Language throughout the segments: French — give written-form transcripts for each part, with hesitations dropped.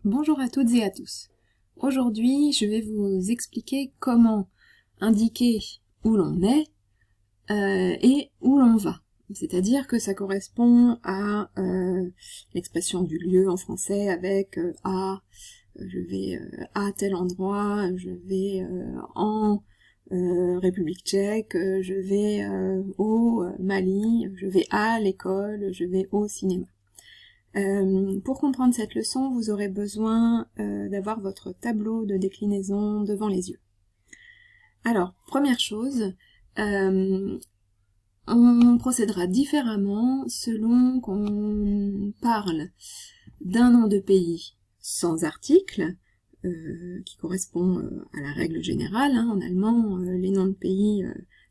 Bonjour à toutes et à tous. Aujourd'hui, je vais vous expliquer comment indiquer où l'on est et où l'on va. C'est-à-dire que ça correspond à l'expression du lieu en français avec je vais à tel endroit, je vais en République tchèque, je vais au Mali, je vais à l'école, je vais au cinéma. Pour comprendre cette leçon, vous aurez besoin d'avoir votre tableau de déclinaison devant les yeux. Alors, première chose, on procédera différemment selon qu'on parle d'un nom de pays sans article, qui correspond à la règle générale. En allemand, les noms de pays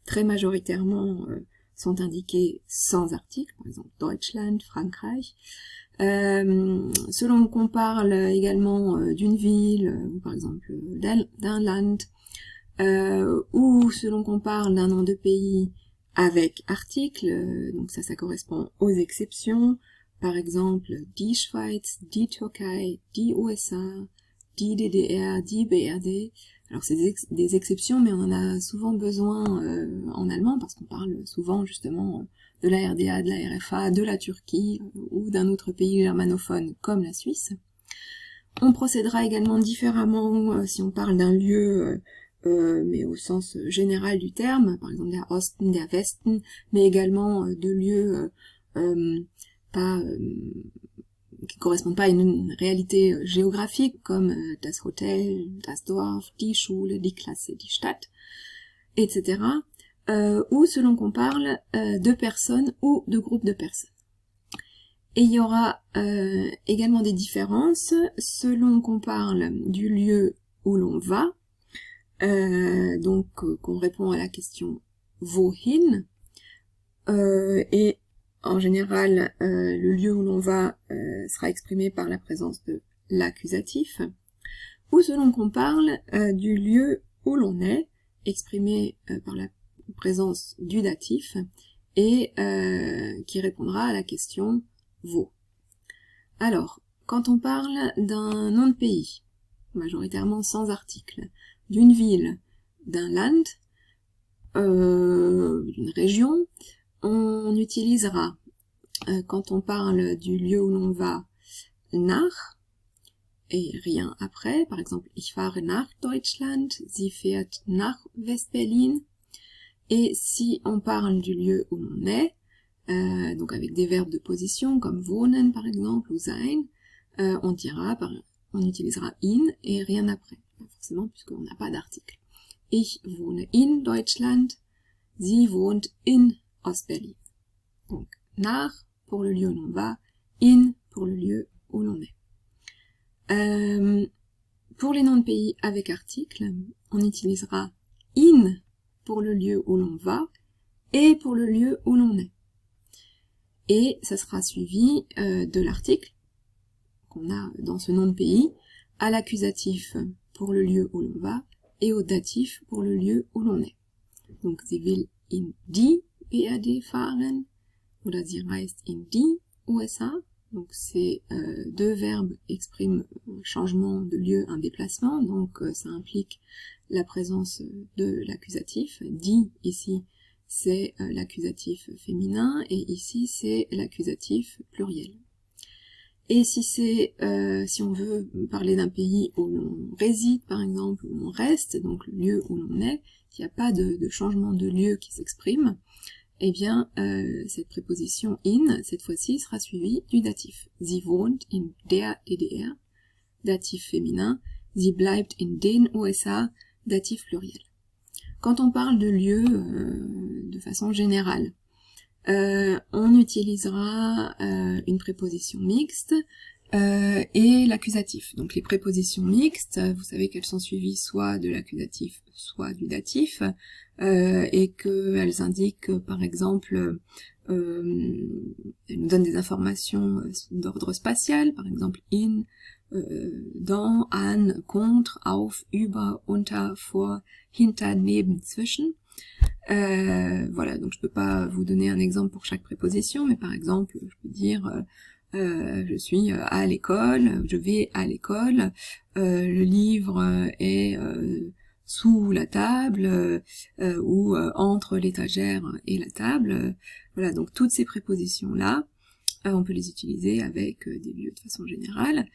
très majoritairement sont indiqués sans article, par exemple Deutschland, Frankreich. Selon qu'on parle également d'une ville, ou par exemple d'un land, ou selon qu'on parle d'un nom de pays avec article, donc ça correspond aux exceptions, par exemple die Schweiz, die Türkei, die USA, die DDR, die BRD. Alors c'est des exceptions, mais on en a souvent besoin en allemand, parce qu'on parle souvent justement de la RDA, de la RFA, de la Turquie, ou d'un autre pays germanophone comme la Suisse. On procédera également différemment si on parle d'un lieu, mais au sens général du terme, par exemple der Osten, der Westen, mais également de lieux qui correspondent pas à une réalité géographique, comme das Hotel, das Dorf, die Schule, die Klasse, die Stadt, etc. Ou selon qu'on parle de personnes ou de groupes de personnes. Et il y aura également des différences selon qu'on parle du lieu où l'on va, donc qu'on répond à la question wohin, et en général, le lieu où l'on va sera exprimé par la présence de l'accusatif, ou selon qu'on parle du lieu où l'on est, exprimé par la présence du datif, et qui répondra à la question wo. Alors, quand on parle d'un nom de pays, majoritairement sans article, d'une ville, d'un land, d'une région, on utilisera, quand on parle du lieu où l'on va, nach, et rien après, par exemple, ich fahre nach Deutschland, sie fährt nach West-Berlin, et si on parle du lieu où l'on est, donc avec des verbes de position, comme wohnen par exemple, ou sein, on utilisera in et rien après, forcément puisqu'on n'a pas d'article. Ich wohne in Deutschland, sie wohnt in Ostberlin. Donc, nach pour le lieu où l'on va, in pour le lieu où l'on est. Pour les noms de pays avec article, on utilisera in pour le lieu où l'on va et pour le lieu où l'on est. Et ça sera suivi de l'article qu'on a dans ce nom de pays, à l'accusatif pour le lieu où l'on va et au datif pour le lieu où l'on est. Donc, sie will in die BRD fahren, oder sie reist in die USA. Donc, ces deux verbes expriment un changement de lieu, un déplacement, donc ça implique la présence de l'accusatif. Die, ici, c'est l'accusatif féminin, et ici, c'est l'accusatif pluriel. Et si on veut parler d'un pays où l'on réside, par exemple, où on reste, donc le lieu où l'on est, s'il n'y a pas de changement de lieu qui s'exprime, eh bien, cette préposition in, cette fois-ci, sera suivie du datif. Sie wohnt in der DDR, datif féminin. Sie bleibt in den USA, datif pluriel. Quand on parle de lieu de façon générale, on utilisera une préposition mixte et l'accusatif. Donc les prépositions mixtes, vous savez qu'elles sont suivies soit de l'accusatif, soit du datif, et qu'elles indiquent, par exemple, elles nous donnent des informations d'ordre spatial, par exemple in, dans, an, contre, auf, über, unter, vor, hinter, neben, zwischen. Voilà, donc je peux pas vous donner un exemple pour chaque préposition, mais par exemple, je peux dire je suis à l'école, je vais à l'école, le livre est sous la table ou entre l'étagère et la table. Voilà, donc toutes ces prépositions-là, on peut les utiliser avec des lieux de façon générale.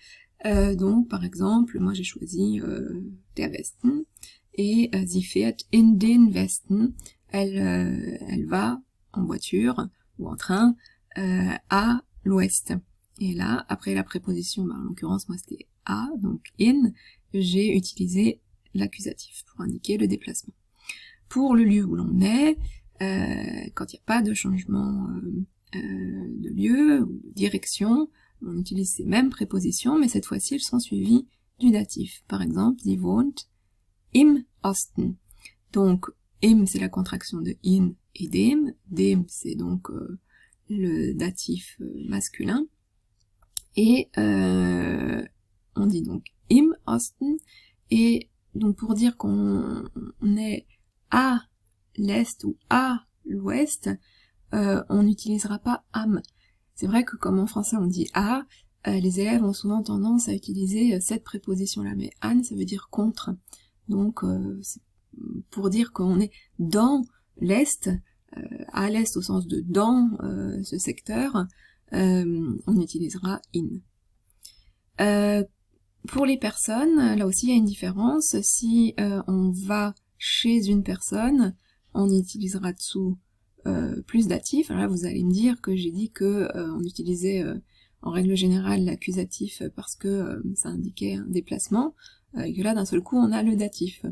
Donc par exemple, moi j'ai choisi der Westen et sie fährt in den Westen. Elle va en voiture ou en train à l'ouest. Et là, après la préposition, en l'occurrence moi c'était à, donc in, j'ai utilisé l'accusatif pour indiquer le déplacement. Pour le lieu où l'on est, quand il n'y a pas de changement de lieu ou de direction, on utilise ces mêmes prépositions, mais cette fois-ci elles sont suivies du datif. Par exemple, sie wohnt im Osten. Donc, im c'est la contraction de in et dem. Dem c'est donc le datif masculin. Et on dit donc im Osten. Et donc pour dire qu'on est à l'est ou à l'ouest, on n'utilisera pas am. C'est vrai que comme en français on dit à, les élèves ont souvent tendance à utiliser cette préposition-là, mais an ça veut dire contre. Donc c'est pour dire qu'on est dans l'est, à l'est au sens de dans ce secteur, on utilisera in. Pour les personnes, là aussi il y a une différence. Si on va chez une personne, on utilisera dessous plus datif. Alors là vous allez me dire que j'ai dit que on utilisait en règle générale l'accusatif parce que ça indiquait un déplacement, et que là d'un seul coup on a le datif.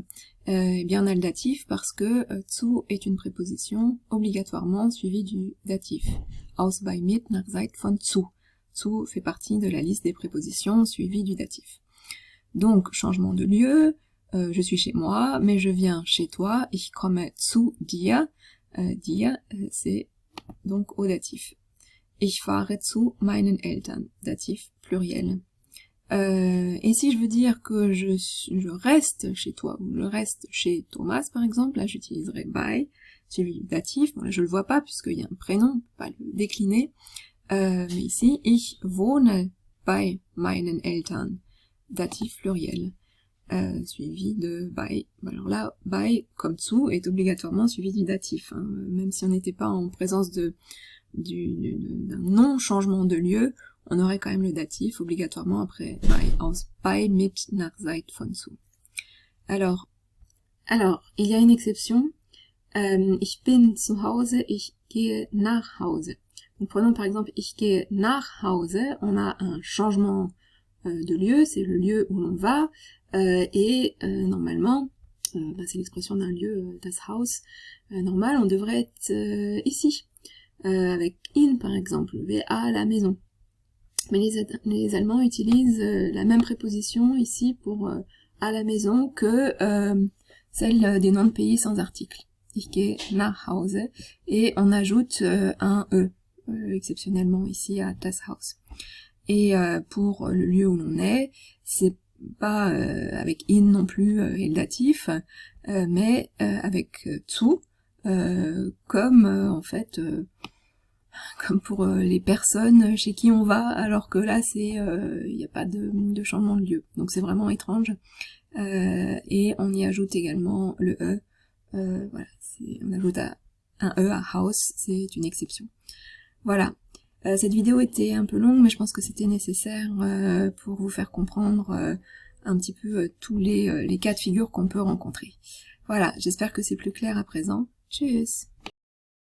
Eh bien on a le datif parce que zu est une préposition obligatoirement suivie du datif. Aus, bei, mit, nach, seit, von, zu. Zu fait partie de la liste des prépositions suivies du datif. Donc changement de lieu, je suis chez moi, mais je viens chez toi, ich komme zu dir. Dir, c'est donc au datif. Ich fahre zu meinen Eltern, datif pluriel. Et si je veux dire que je reste chez toi, ou je reste chez Thomas par exemple, là j'utiliserai bei, suivi du datif. Bon là je le vois pas puisqu'il y a un prénom, on peut pas le décliner. Mais ici, ich wohne bei meinen Eltern, datif pluriel. Suivi de bei. Alors là, bei, comme zu, est obligatoirement suivi du datif. Hein. Même si on n'était pas en présence d'un non-changement de lieu, on aurait quand même le datif obligatoirement après bei, aus, bei, mit, nach, seit, von, zu. Alors, il y a une exception. Ich bin zu Hause, ich gehe nach Hause. Donc prenons par exemple ich gehe nach Hause, on a un changement de lieu, c'est le lieu où l'on va, et normalement, c'est l'expression d'un lieu, das Haus, normal, on devrait être ici, avec in par exemple, je vais à la maison. Mais les Allemands utilisent la même préposition ici pour à la maison que celle des noms de pays sans article. Ich gehe nach Hause, et on ajoute un e, exceptionnellement ici à das Haus. Et pour le lieu où l'on est, c'est pas avec in non plus et le datif, mais avec zu, comme en fait comme pour les personnes chez qui on va, alors que là c'est il n'y a pas de changement de lieu. Donc c'est vraiment étrange. Et on y ajoute également le e. Voilà, on ajoute un e à house, c'est une exception. Voilà. Cette vidéo était un peu longue, mais je pense que c'était nécessaire pour vous faire comprendre un petit peu tous les cas de figure qu'on peut rencontrer. Voilà, j'espère que c'est plus clair à présent. Tchuss!